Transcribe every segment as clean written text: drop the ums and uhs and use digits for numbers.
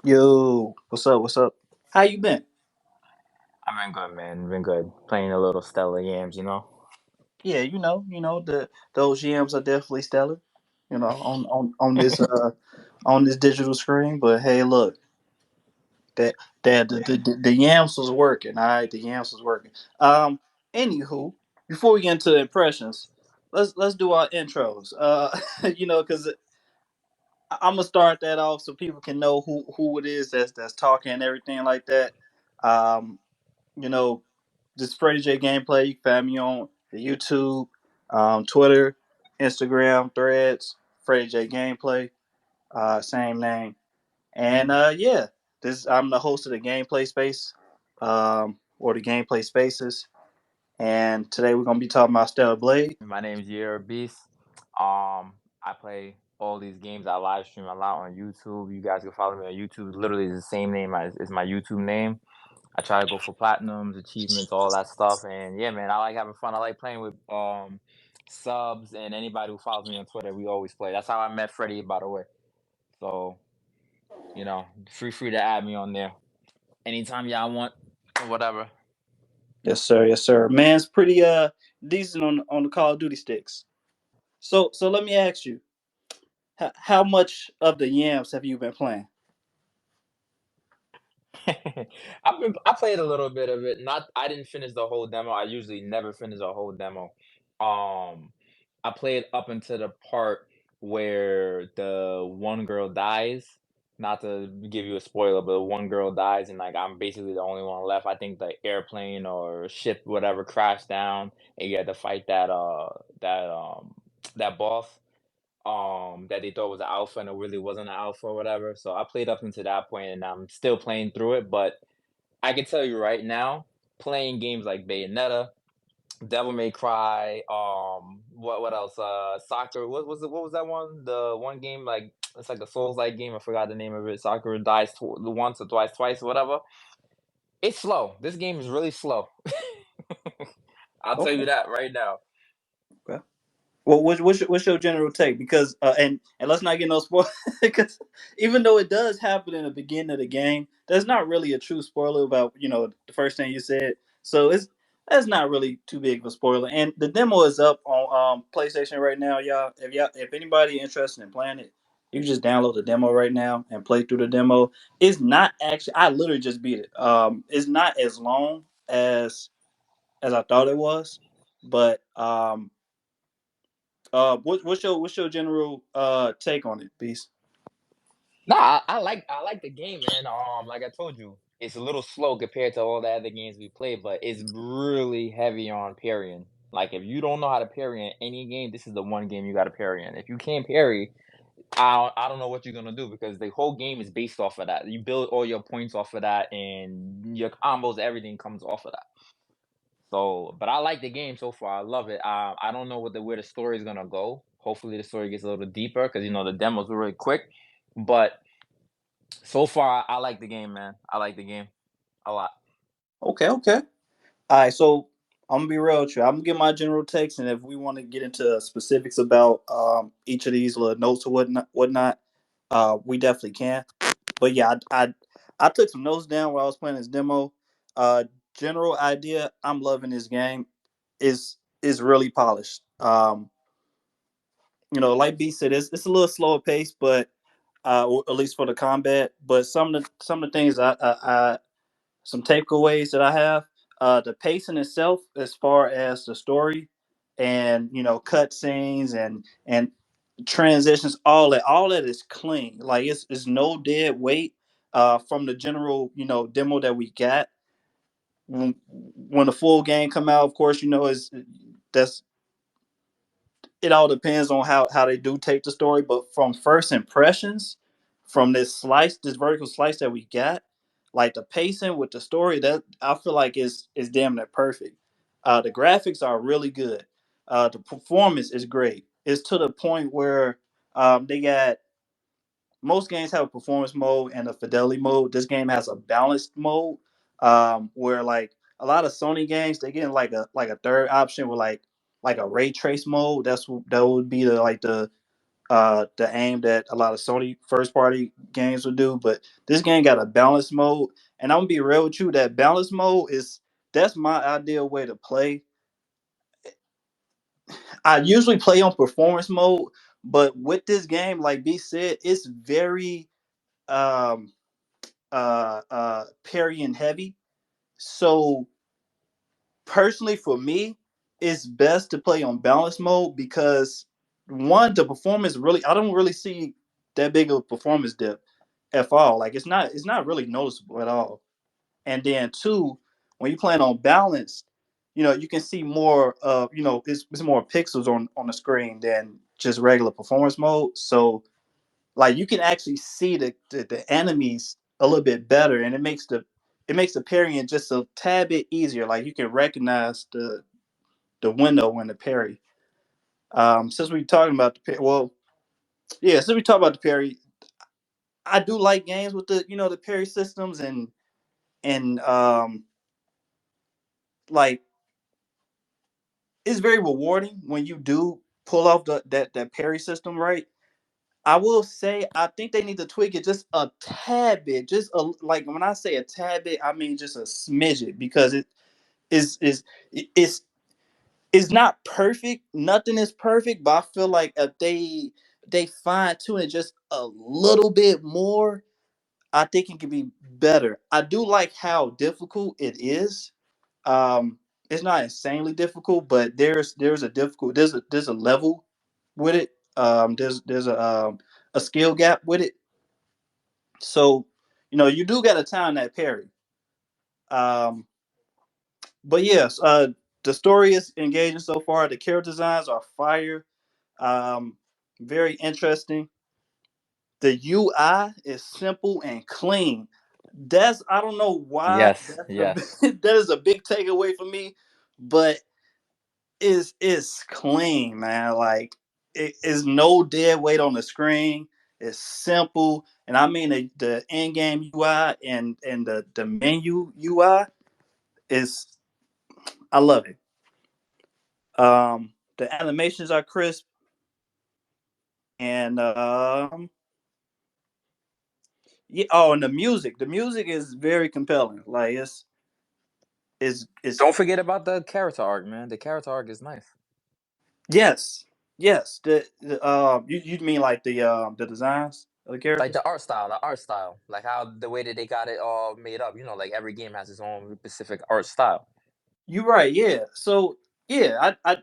Yo, what's up? What's up? How you been? I've been good, man. Been good. Playing a little Stellar Yams, you know? Yeah, the those GMs are definitely stellar. On this on this digital screen. But hey, look, that the yams was working. All right, the yams was working. Anywho, before we get into the impressions, let's do our intros. Because I'm gonna start that off so people can know who it is that's talking and everything like that. Um, you know, this Freddie J Gameplay. You can find me on the YouTube, Twitter, Instagram, Threads, Freddie J Gameplay, same name. And yeah, this I'm the host of the Gameplay Space, or the Gameplay Spaces. And today we're gonna be talking about Stellar Blade. My name's Year Beast. I play all these games. I live stream a lot on YouTube. You guys can follow me on YouTube. Literally the same name as my YouTube name. I try to go for platinums, achievements, all that stuff. And yeah, man, I like having fun. I like playing with subs and anybody who follows me on Twitter. We always play. That's how I met Freddie, by the way. So, free to add me on there anytime y'all want or whatever. Yes, sir. Yes, sir. Man's pretty decent on the Call of Duty sticks. So let me ask you, how much of the yams have you been playing? I played a little bit of it. Not I didn't finish the whole demo. I usually never finish a whole demo. Um I played up until the part where the one girl dies. Not to give you a spoiler, but one girl dies and like I'm basically the only one left. I think the airplane or ship, whatever, crashed down and you had to fight that boss that they thought was an alpha and it really wasn't an alpha or whatever. So I played up until that point and I'm still playing through it, but I can tell you right now, playing games like Bayonetta, Devil May Cry, what else? Soccer. What was that one? The one game like it's like a Souls like game. I forgot the name of it. Soccer dies once or twice, whatever. It's slow. This game is really slow. I'll tell you Okay. that right now. Okay. Well, what's your general take? Because and let's not get no spoil because even though it does happen in the beginning of the game, that's not really a true spoiler about the first thing you said. So that's not really too big of a spoiler. And the demo is up on PlayStation right now, y'all. If anybody interested in playing it, you can just download the demo right now and play through the demo. It's not actually I literally just beat it. It's not as long as I thought it was, but what's your general take on it, Beast? Nah, I like the game, man. Like I told you, it's a little slow compared to all the other games we play, but it's really heavy on parrying. Like if you don't know how to parry in any game, this is the one game you got to parry in. If you can't parry, I don't know what you're gonna do because the whole game is based off of that. You build all your points off of that, and your combos, everything comes off of that. So, but I like the game so far. I love it. I don't know where the story is gonna go. Hopefully, the story gets a little deeper because the demos were really quick, but so far, I like the game, man. I like the game a lot. Okay, okay. All right, so I'm gonna be real with you. I'm gonna give my general takes, and if we want to get into specifics about each of these little notes or whatnot, we definitely can. But yeah, I took some notes down while I was playing this demo. Uh, General idea, I'm loving this game. Is really polished. Like B said, it's a little slower pace, but or at least for the combat. But some of the things I some takeaways that I have. The pacing itself, as far as the story, and cut scenes and transitions, all that is clean. Like it's no dead weight. From the general demo that we got. When the full game come out, of course, is that's it all depends on how they do take the story. But from first impressions, from this vertical slice that we got, like the pacing with the story, that I feel like is damn near perfect. The graphics are really good. The performance is great. It's to the point where they got most games have a performance mode and a fidelity mode. This game has a balanced mode, where like a lot of Sony games they get like a third option with like a ray trace mode. That would be the the aim that a lot of Sony first party games would do. But this game got a balance mode, and I'm gonna be real with you. That balance mode is that's my ideal way to play. I usually play on performance mode, but with this game, like B said, it's very um parry and heavy. So personally for me, it's best to play on balance mode because one, the performance really I don't really see that big of a performance dip at all. Like it's not really noticeable at all. And then two, when you playing on balance, you can see more of it's more pixels on the screen than just regular performance mode. So like you can actually see the enemies a little bit better, and it makes the parrying just a tad bit easier. Like you can recognize the window and the parry. Since we're talking about the parry, well, yeah, since we talk about the parry, I do like games with the parry systems and like it's very rewarding when you do pull off that parry system right. I will say I think they need to tweak it just a tad bit. Just like when I say a tad bit, I mean just a smidget because is it's it's not perfect. Nothing is perfect, but I feel like if they fine tune it just a little bit more, I think it could be better. I do like how difficult it is. Um, it's not insanely difficult, but there's a level with it. There's a skill gap with it. So you do got to time that parry. Um, but yes, the story is engaging so far. The character designs are fire. Um, Very interesting. The UI is simple and clean. That's I don't know why Yes, that's yes. that is a big takeaway for me, but it's clean, man. Like it is no dead weight on the screen. It's simple, and I mean the in-game UI and the menu UI is I love it. The animations are crisp, and yeah. Oh, and the music is very compelling. Like it's Don't forget about the character arc, man. The character arc is nice. yes, yes. You mean like the designs of the Like characters? the art style, like how the way that they got it all made up. Like every game has its own specific art style. You're right. Yeah. So yeah, I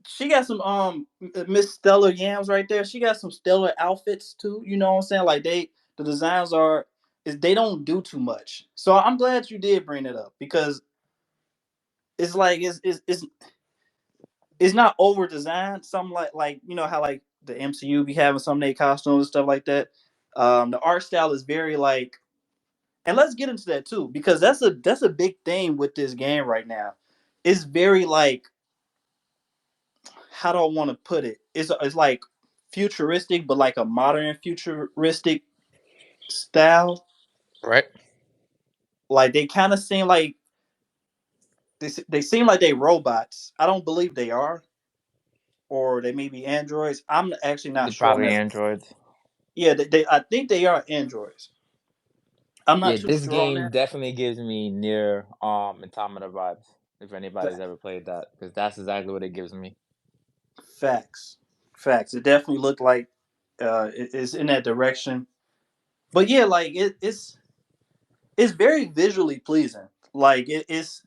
she got some Miss Stellar yams right there. She got some stellar outfits too. You know what I'm saying? Like the designs are is they don't do too much. So I'm glad you did bring it up because it's like it's not over designed. Some like how like the MCU be having some of their costumes and stuff like that. The art style is very like, and let's get into that too because that's a big thing with this game right now. It's very like, how do I want to put it? It's like futuristic, but like a modern futuristic style. Right. Like they kind of seem like they seem like they robots. I don't believe they are, or they may be androids. I'm actually not They're sure on probably that. androids. Yeah, I think they are androids. I'm not Yeah, too this sure on game that. definitely gives me near Automata vibes. If anybody's ever played that, because that's exactly what it gives me. Facts, facts. It definitely looked like it's in that direction. But yeah, like it's very visually pleasing. Like it's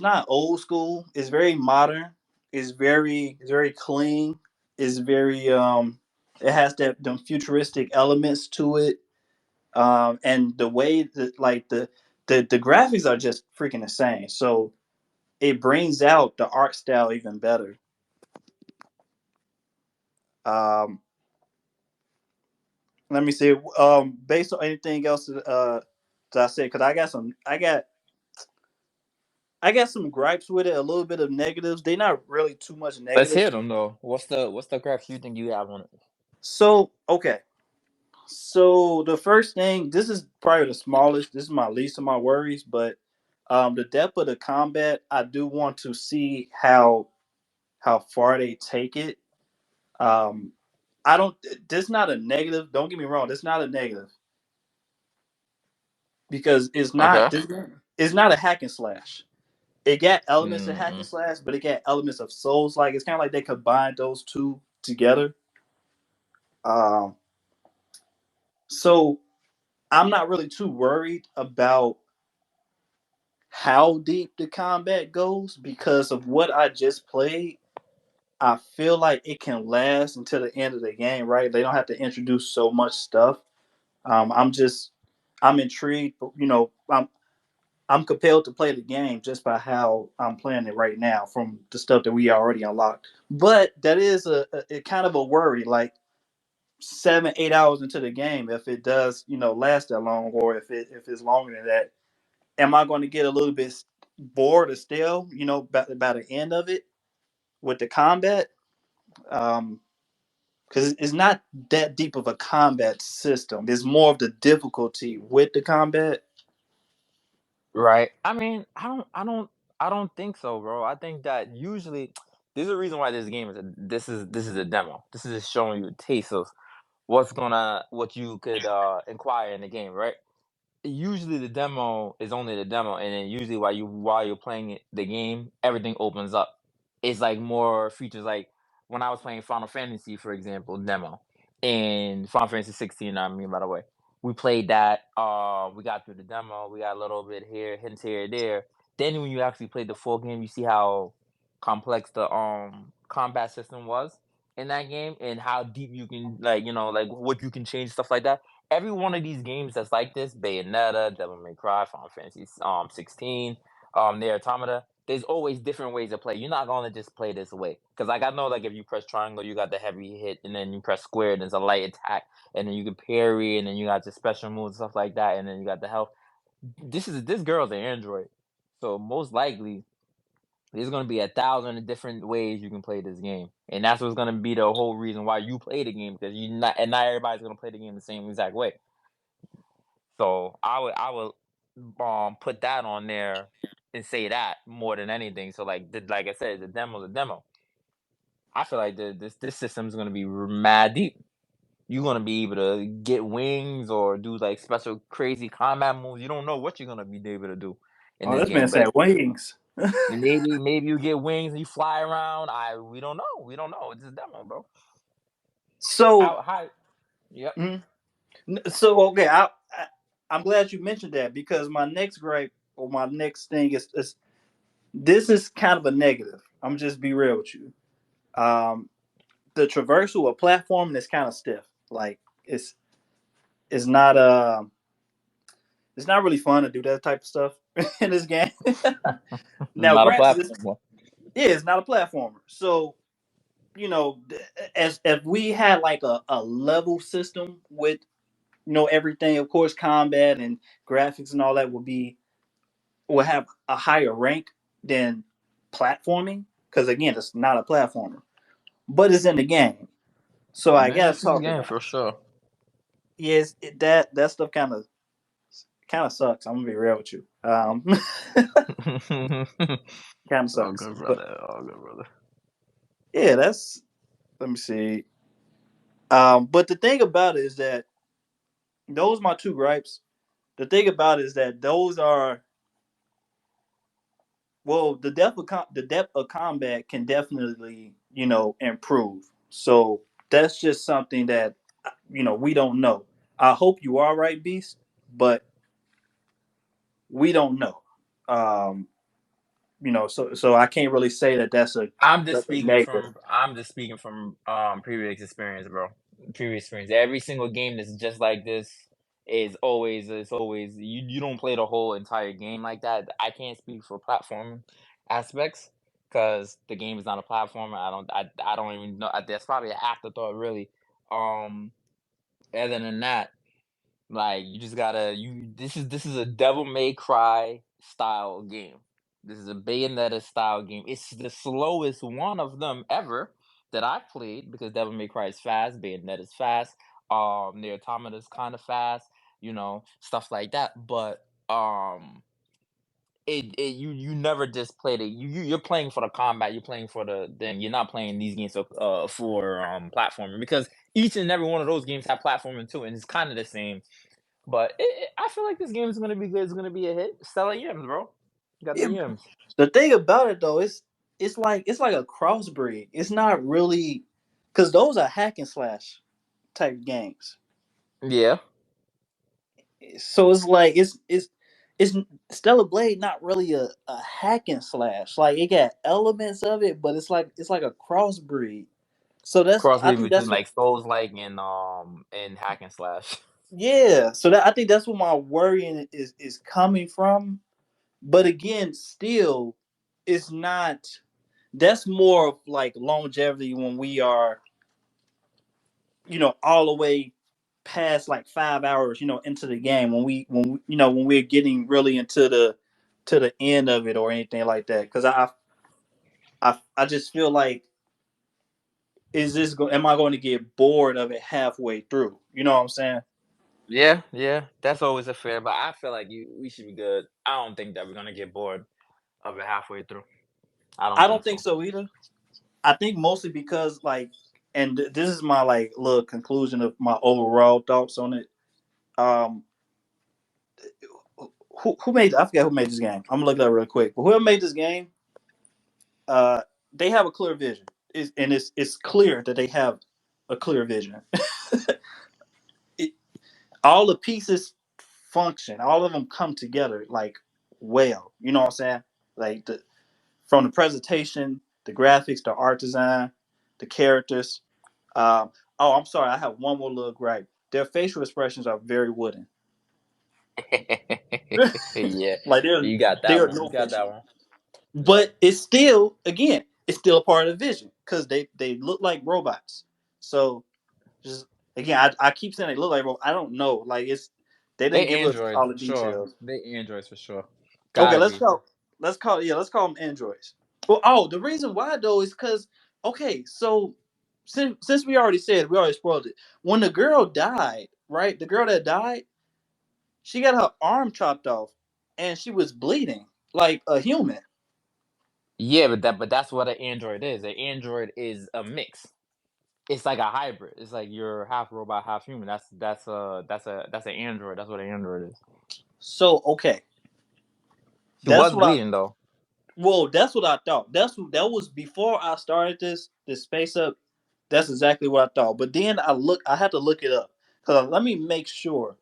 not old school. It's very modern. It's very clean. It's very it has that them futuristic elements to it. And the way that like the graphics are just freaking insane. So it brings out the art style even better. Um, Let me see. Based on anything else that I said, because I got some gripes with it, a little bit of negatives. They're not really too much Let's negatives. hear them though. What's the graph you think you have on it? So okay. So the first thing, this is probably the smallest. This is my least of my worries, but the depth of the combat, I do want to see how far they take it. Um, I don't. This not a negative. Don't get me wrong. This not a negative because it's not. Okay. This it's not a hack and slash. It got elements of hack and Mm. slash, but it got elements of Souls. Like it's kind of like they combined those two together. Um, so I'm not really too worried about how deep the combat goes because of what I just played. I feel like it can last until the end of the game, right? They don't have to introduce so much stuff. I'm just, I'm intrigued. You know, I'm compelled to play the game just by how I'm playing it right now from the stuff that we already unlocked. But that is a kind of a worry, like 7, 8 hours into the game, if it does, last that long, or if it's longer than that, am I going to get a little bit bored or stale, by the end of it with the combat? Um, because it's not that deep of a combat system. It's more of the difficulty with the combat. Right. I mean, I don't think so, bro. I think that usually there's a reason why this game is this is a demo. This is just showing you a taste of what you could inquire in the game, right? Usually the demo is only the demo, and then usually while you're playing the game, everything opens up. It's like more features. Like when I was playing Final Fantasy, for example, demo, and Final Fantasy 16. I mean, by the way, we played that. We got through the demo. We got a little bit here, hints here, there. Then when you actually played the full game, you see how complex the combat system was in that game, and how deep you can, like, like what you can change, stuff like that. Every one of these games that's like this, Bayonetta, Devil May Cry, Final Fantasy 16, Near Automata, there's always different ways to play. You're not gonna just play this way. Cause like I know, like if you press triangle, you got the heavy hit, and then you press square, there's a light attack, and then you can parry, and then you got the special moves, stuff like that, and then you got the health. This girl's an android. So most likely there's gonna be 1,000 different ways you can play this game, and that's what's gonna be the whole reason why you play the game, because not everybody's gonna play the game the same exact way. So I would put that on there and say that more than anything. So like I said, the demo's a demo. I feel like this system's gonna be mad deep. You're gonna be able to get wings or do like special crazy combat moves. You don't know what you're gonna be able to do in Oh, this this man game, but said wings. maybe you get wings and you fly around. We don't know. We don't know. It's a demo, bro. So, How Yep. mm, so okay, I'm glad you mentioned that because my next gripe or my next thing is this is kind of a negative. I'm just be real with you. Um, the traversal or platforming is kind of stiff. Like it's not it's not really fun to do that type of stuff in this game. Now, Not a granted, platform. it's not a platformer. So as we had like a level system with everything, of course, combat and graphics and all that will have a higher rank than platforming because again, it's not a platformer, but it's in the game. So I Man, gotta it's in the talk game about for it. sure. Yes, that stuff kind of sucks. I'm gonna be real with you. Kind of All sucks. good, But brother. All good, brother. yeah, that's let me see. But the thing about it is that those are my two gripes. The thing about it is that those are well, the depth of combat can definitely improve. So that's just something that we don't know. I hope you are right, Beast, but we don't know. Um, so I can't really say that that's a negative. I'm just speaking from previous experience, bro. Previous experience. Every single game that's just like this is always it's always you don't play the whole entire game like that. I can't speak for platform aspects because the game is not a platformer. I don't even know. That's probably an afterthought, really. Um, Other than that, like you just gotta you this is a Devil May Cry style game. This is a Bayonetta style game. It's the slowest one of them ever that I've played because Devil May Cry is fast, Bayonetta is fast, the Automata is kind of fast, stuff like that. But you never just played it. You're playing for the combat. You're playing for the then. You're not playing these games for platforming, because each and every one of those games have platforming too, and it's kind of the same. But I feel like this game is gonna be good. It's gonna be a hit. Stellar yams, bro. You got the Yeah, yams. the thing about it though is it's like a crossbreed. It's not really because those are hack and slash type games. Yeah, So it's like it's Stellar Blade not really a hack and slash. Like it got elements of it, but it's like a crossbreed. So I crossbreed think between that's what like Souls like and hack and slash. yeah. So I think that's what my worrying is coming from. But again, still, it's not. That's more of like longevity when we are, all the way past like 5 hours, into the game when we're getting really into the end of it or anything like that. Because I just feel like am I going to get bored of it halfway through? You know what I'm saying? Yeah, yeah, that's always a fair. But I feel like we should be good. I don't think that we're gonna get bored of it halfway through. I don't I don't think think so. so either. I think mostly because like, and this is my like little conclusion of my overall thoughts on it. Um, who made? I forget who made this game. I'm gonna look it up real quick. But whoever made this game, uh, they have a clear vision, and it's clear that they have a clear vision. it, all the pieces function. All of them come together like well. You know what I'm saying? Like from the presentation, the graphics, the art design, the characters. Um, oh, I'm sorry. I have one more little gripe. Their facial expressions are very wooden. Yeah, Like there, you got there that are one. You no got facial. that one. Yeah. But it's still, again, it's still a part of the vision because they look like robots. So just again, I keep saying they look like robots. I don't know. Like they didn't They give us Android all the for sure. details. They Androids for sure. Okay, Gotta be. let's call them androids. Well, oh, the reason why though is because okay, so since we already spoiled it. When the girl died, right? The girl that died, she got her arm chopped off, and she was bleeding like a human. Yeah, but that's what an Android is. An Android is a mix. It's like a hybrid. It's like you're half robot, half human. That's an Android. That's what an Android is. So okay, She that's was what I bleeding though. well, that's what I thought. That was before I started this space up. That's exactly what I thought. But then I had to look it up because let me make sure.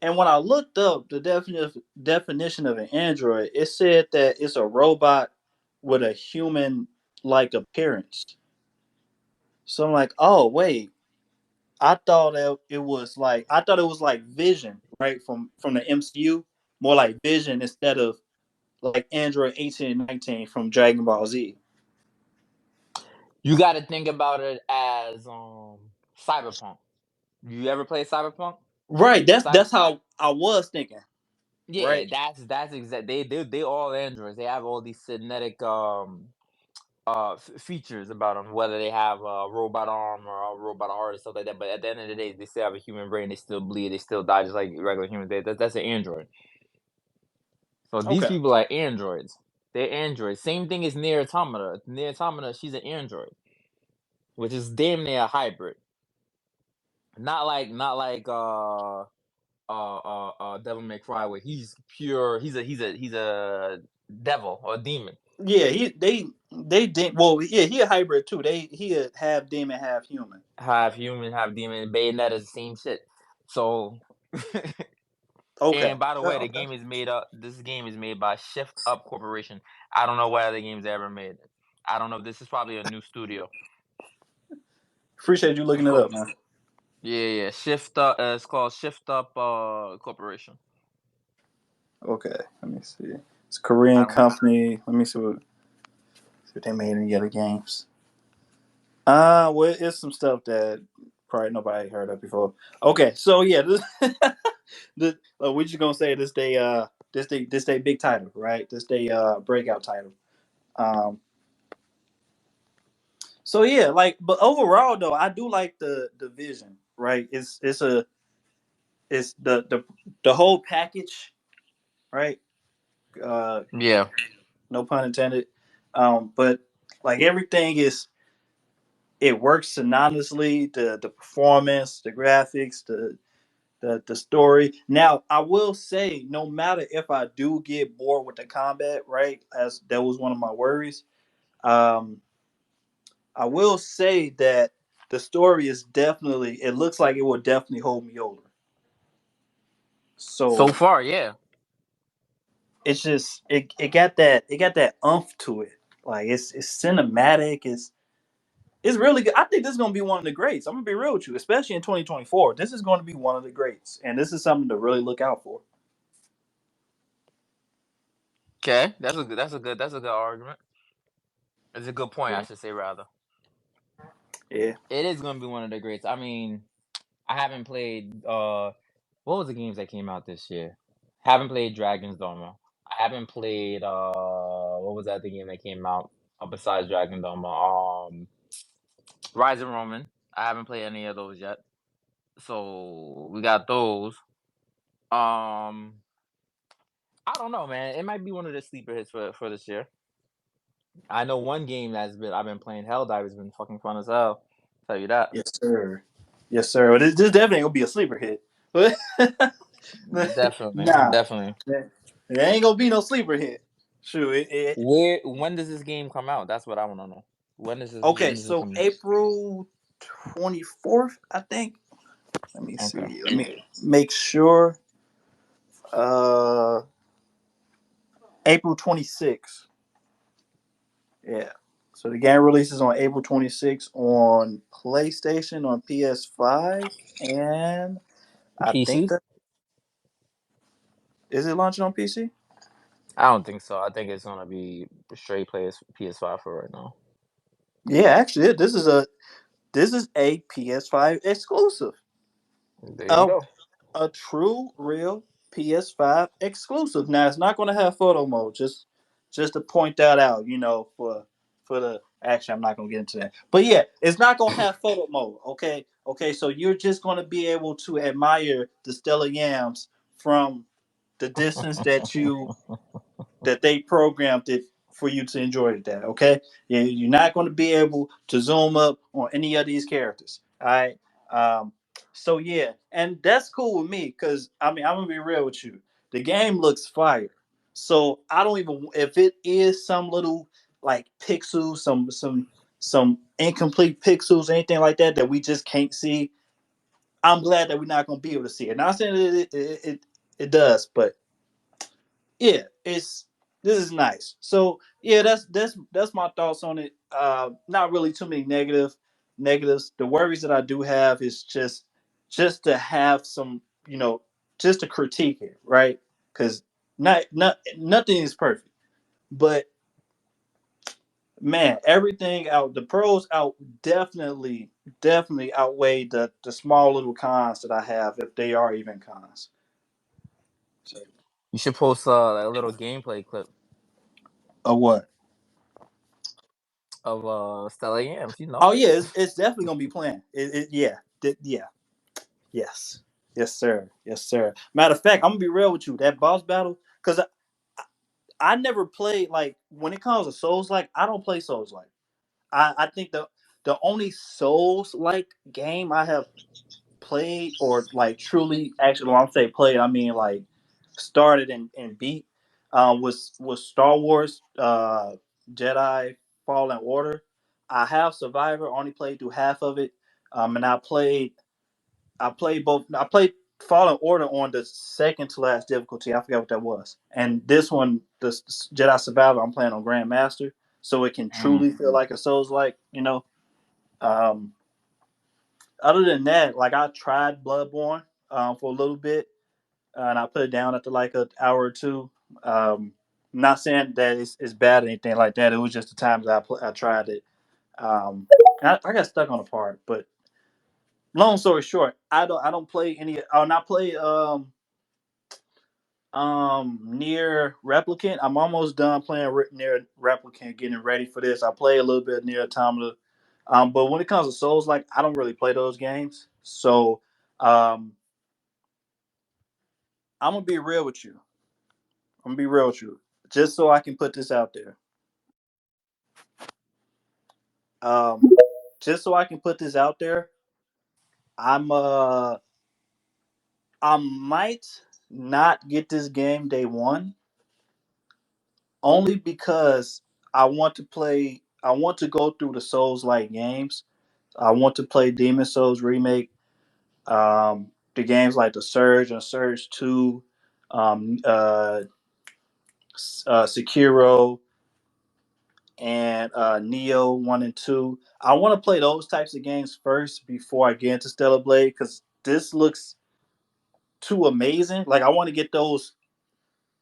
And when I looked up the definition of an android, it said that it's a robot with a human like appearance. So I'm like, oh wait, I thought it was like Vision, right, from the MCU, more like Vision instead of like Android 18 and 19 from Dragon Ball Z. You got to think about it as Cyberpunk. You ever play Cyberpunk? Right. Cyber. That's how I was thinking. Yeah, Right. that's exact. They all androids. They have all these genetic features about them, whether they have a robot arm or a robot heart or stuff like that. But at the end of the day, they still have a human brain. They still bleed. They still die just like regular humans. That's an android. So these Okay. people are androids. They're androids. Same thing as Near Automata. Near Automata, she's an android, which is damn near a hybrid. Not like Devil May Cry, where he's pure. He's a devil or a demon. Yeah. They did well. Yeah. He a hybrid too. He a half demon, half human. Half human, half demon. Bayonetta is the same shit. So, Okay. and by the way, the Okay. game is made up. This game is made by Shift Up Corporation. I don't know what other games they ever made. I don't know. This is probably a new studio. Appreciate you looking it For up, man. Yeah, yeah. Shift Up. It's called Shift Up Corporation. Okay. Let me see. It's a I Korean don't know. company. Let me see what they made any other games. Well, it's some stuff that probably nobody heard of before. Okay, so yeah, we just gonna say this day big title, right? This day breakout title. Um, so yeah, like, but overall though, I do like the vision, right? It's the whole package, right? Uh, Yeah. no pun intended. But like everything is, it works synonymously. The performance, the graphics, the story. Now, I will say, no matter if I do get bored with the combat, right? As that was one of my worries. Um, I will say that the story is definitely. It looks like it will definitely hold me over. So So far, yeah. it's just it got that umph to it. Like it's cinematic. It's really good. I think this is gonna be one of the greats. I'm gonna be real with you, especially in 2024. This is going to be one of the greats, and this is something to really look out for. Okay, that's a good argument. It's a good point, I Yeah. should say rather. Yeah. It is gonna be one of the greats. I mean, I haven't played what was the games that came out this year? Haven't played Dragon's Dogma. I haven't played what was that the game that came out besides Dragon Dogma? Rise of Roman. I haven't played any of those yet. So we got those. I don't know, man. It might be one of the sleeper hits for this year. I know one game I've been playing. Helldive has been fucking fun as hell. Tell you that. Yes, sir. Yes, sir. Well, this definitely gonna be a sleeper hit. But Definitely, nah, definitely. it ain't gonna be no sleeper hit. Shoot. When does this game come out? That's what I want to know. Okay, When does it so come out? April 24th, I think. Let me Okay. see. Let me make sure. Uh, April 26th. Yeah. So the game releases on April 26th on PlayStation, on PS5, and I think PC? that is it launching on PC? I don't think so. I think it's gonna be straight PS5 for right now. Yeah, actually, this is a PS5 exclusive. There you A go. a true, real PS5 exclusive. Now it's not going to have photo mode. Just to point that out, for the actually, I'm not going to get into that. But yeah, it's not going to have photo mode. Okay, okay. So you're just going to be able to admire the Stellar Yams from the distance that they programmed it for you to enjoy that. Okay, you're not going to be able to zoom up on any of these characters. All right. So yeah, and that's cool with me because I mean I'm gonna be real with you. The game looks fire. So I don't even if it is some little like pixels, some incomplete pixels, anything like that we just can't see. I'm glad that we're not gonna be able to see it. Not saying it does, but yeah, it's this is nice. So yeah, that's my thoughts on it. Not really too many negatives. The worries that I do have is just to have some, just to critique it, right? Because nothing is perfect, but man, everything out the pros out definitely outweigh the small little cons that I have if they are even cons. So, You should post a little gameplay clip what? of Stella Yams. You know. Oh yeah, it's definitely gonna be playing. Yeah, yeah, yes, yes, sir, yes, sir. Matter of fact, I'm gonna be real with you. That boss battle, because I never played like when it comes to Souls like I don't play Souls like. I think the only Souls like game I have played or like truly actually when I say played, I mean like started and beat was Star Wars Jedi Fallen Order. I have Survivor, only played through half of it. And I played both I played Fallen Order on the second to last difficulty. I forgot what that was. And this one, the Jedi Survivor, I'm playing on Grandmaster, so it can Mm. truly feel like a Souls like. Um, Other than that, like I tried Bloodborne for a little bit, and I put it down after like an hour or two. Not saying that it's bad or anything like that. It was just the times I tried it. I got stuck on a part, but long story short, I don't play any. I'll not play near Replicant. I'm almost done playing near Replicant, getting ready for this. I play a little bit near Automata. But when it comes to Souls, like I don't really play those games. So um, I'm gonna be real with you. I'm gonna be real with you. just so I can put this out there. Um, just so I can put this out there. I'm I might not get this game day one only because I want to play. I want to go through the Souls like games. I want to play Demon Souls remake. The games like the Surge and Surge Two, um, uh, Sekiro, and Neo 1 and 2. I want to play those types of games first before I get into Stellar Blade because this looks too amazing. Like I want to get those,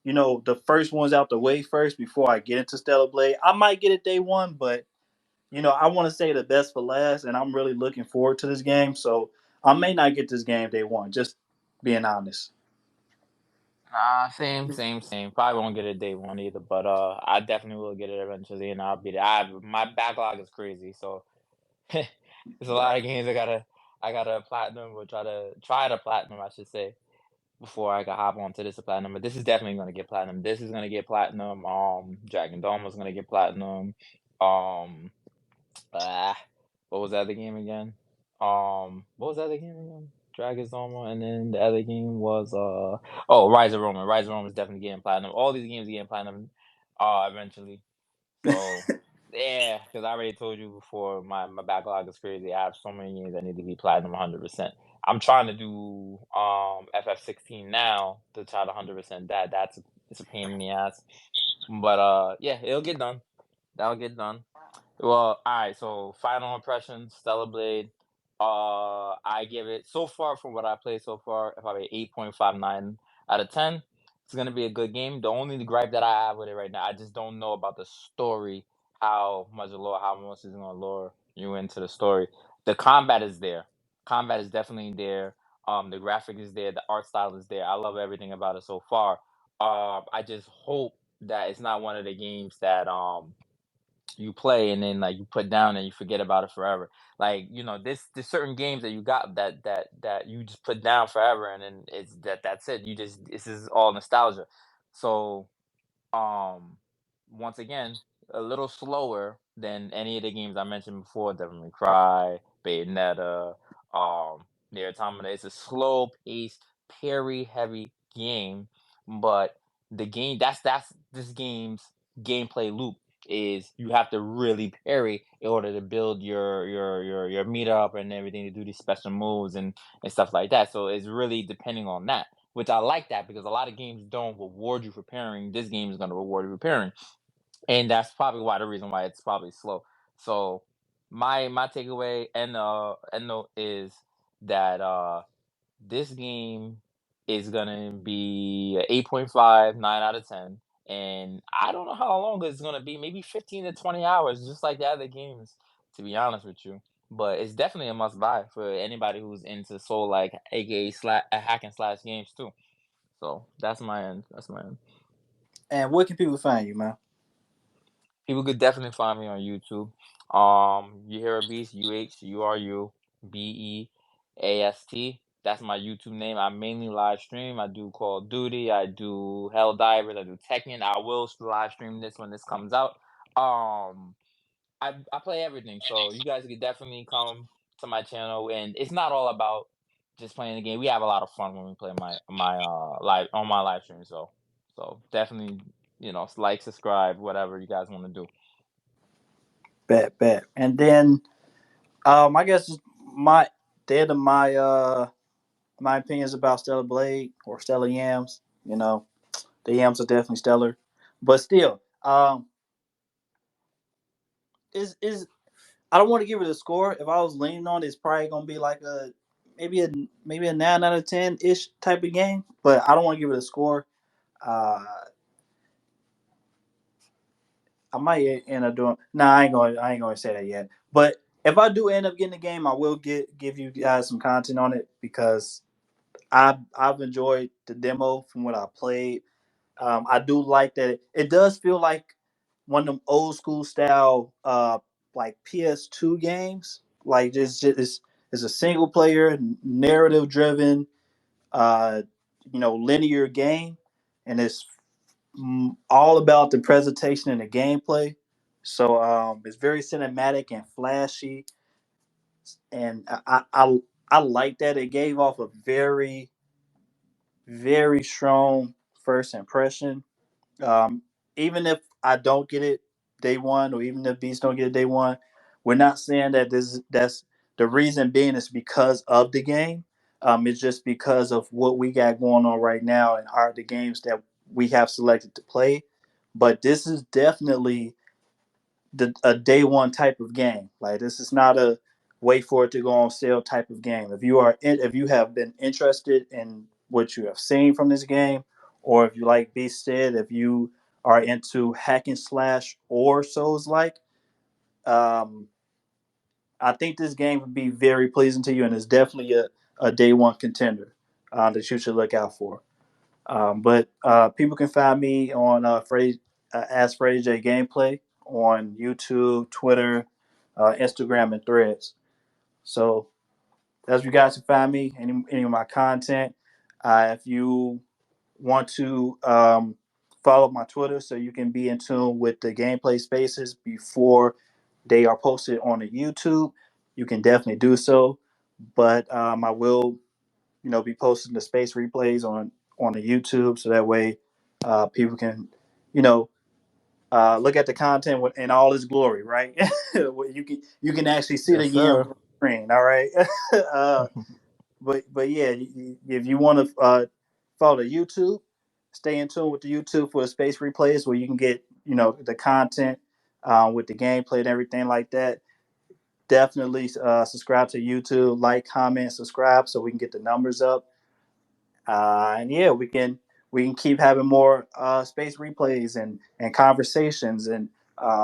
the first ones out the way first before I get into Stellar Blade. I might get it day one, but I want to say the best for last, and I'm really looking forward to this game. So I may not get this game day one. Just being honest. Same. Probably won't get it day one either, but I definitely will get it eventually, and I'll beat it. My backlog is crazy, so there's a lot Right. of games I gotta platinum or try to platinum, I should say, before I can hop onto this platinum. But this is definitely gonna get platinum. This is gonna get platinum. Dragon Dome is gonna get platinum. Um, Ah, what was the other game again? What was the other game again? Dragon's Dogma, and then the other game was Rise of Rome. Rise of Rome is definitely getting platinum. All these games are getting platinum, eventually. So yeah, because I already told you before, my backlog is crazy. I have so many games that need to be platinum 100%. I'm trying to do FF16 now to try to 100% that. It's a pain in the ass, but yeah, it'll get done. That'll get done. Well, all right. So, final impressions, Stellar Blade. I give it so far from what I played so far, probably 8.59 out of 10. It's gonna be a good game. The only gripe that I have with it right now, I just don't know about the story. How much is gonna lure you into the story? The combat is there. Combat is definitely there. The graphic is there. The art style is there. I love everything about it so far. I just hope that it's not one of the games that you play and then like you put down and you forget about it forever. Like there's certain games that you got that you just put down forever and then that's it. This is all nostalgia. So um once again, a little slower than any of the games I mentioned before, Devil May Cry, Bayonetta, Nier Automata. It's a slow paced, parry heavy game, but the game that's this game's gameplay loop is you have to really parry in order to build your meet up and everything to do these special moves and stuff like that. So it's really depending on that, which I like that because a lot of games don't reward you for pairing. This game is going to reward you for pairing, and that's probably why the reason why it's probably slow. So my takeaway and note is that this game is gonna be a 8.5, 9 out of 10. And I don't know how long it's gonna be, maybe 15 to 20 hours, just like the other games, to be honest with you. But it's definitely a must buy for anybody who's into soul like aka hack and slash games too. So that's my end. That's my end. And where can people find you, man? People could definitely find me on YouTube. You hear a beast, UHURUBEAST. That's my YouTube name. I mainly live stream. I do Call of Duty. I do Helldivers. I do Tekken. I will live stream this when this comes out. Um, I play everything, so you guys could definitely come to my channel. And it's not all about just playing the game. We have a lot of fun when we play my live on my live stream. So definitely, like, subscribe, whatever you guys want to do. Bet. And then I guess my they're my opinions about Stellar Blade or Stellar Yams. The Yams are definitely stellar, but still, is I don't want to give it a score. If I was leaning on it, it's probably gonna be like maybe a 9 out of 10 ish type of game. But I don't want to give it a score. Uh, I might end up doing. Nah, I ain't going to say that yet. But if I do end up getting the game, I will give you guys some content on it because I've enjoyed the demo from what I played. I do like that it does feel like one of them old school style like PS2 games. Like it's a single player narrative driven linear game, and it's all about the presentation and the gameplay. So it's very cinematic and flashy, and I like that it gave off a very very strong first impression. Um, Even if I don't get it day one, or even if Beast don't get it day one, we're not saying that that's the reason being is because of the game. It's just because of what we got going on right now and are the games that we have selected to play. But this is definitely a day one type of game. Like this is not a wait for it to go on sale type of game. If you have been interested in what you have seen from this game, or if you like Beast said, if you are into hack and slash or Souls like, um, I think this game would be very pleasing to you, and it's definitely a day one contender that you should look out for. But people can find me on as FreddyJGamePlay on YouTube, Twitter, Instagram, and Threads. So that's where you guys can find me. Any of my content. If you want to follow my Twitter, so you can be in tune with the gameplay spaces before they are posted on the YouTube, you can definitely do so. But I will be posting the space replays on the YouTube, so that way people can, you know, look at the content in all its glory, right? You can actually see the Yes, yams sir. on the screen. All right. uh, but yeah, if you want to follow the YouTube, stay in tune with the YouTube for the space replays, where you can get the content with the gameplay and everything like that. Definitely subscribe to YouTube, like, comment, subscribe, so we can get the numbers up. And yeah, we can keep having more space replays and conversations and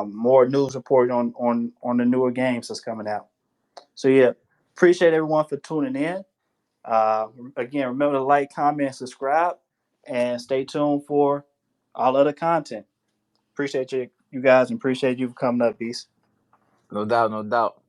more news reporting on the newer games that's coming out. So yeah, appreciate everyone for tuning in. Again, remember to like, comment, subscribe, and stay tuned for all other content. Appreciate you guys, and appreciate you for coming up, Beast. No doubt, no doubt.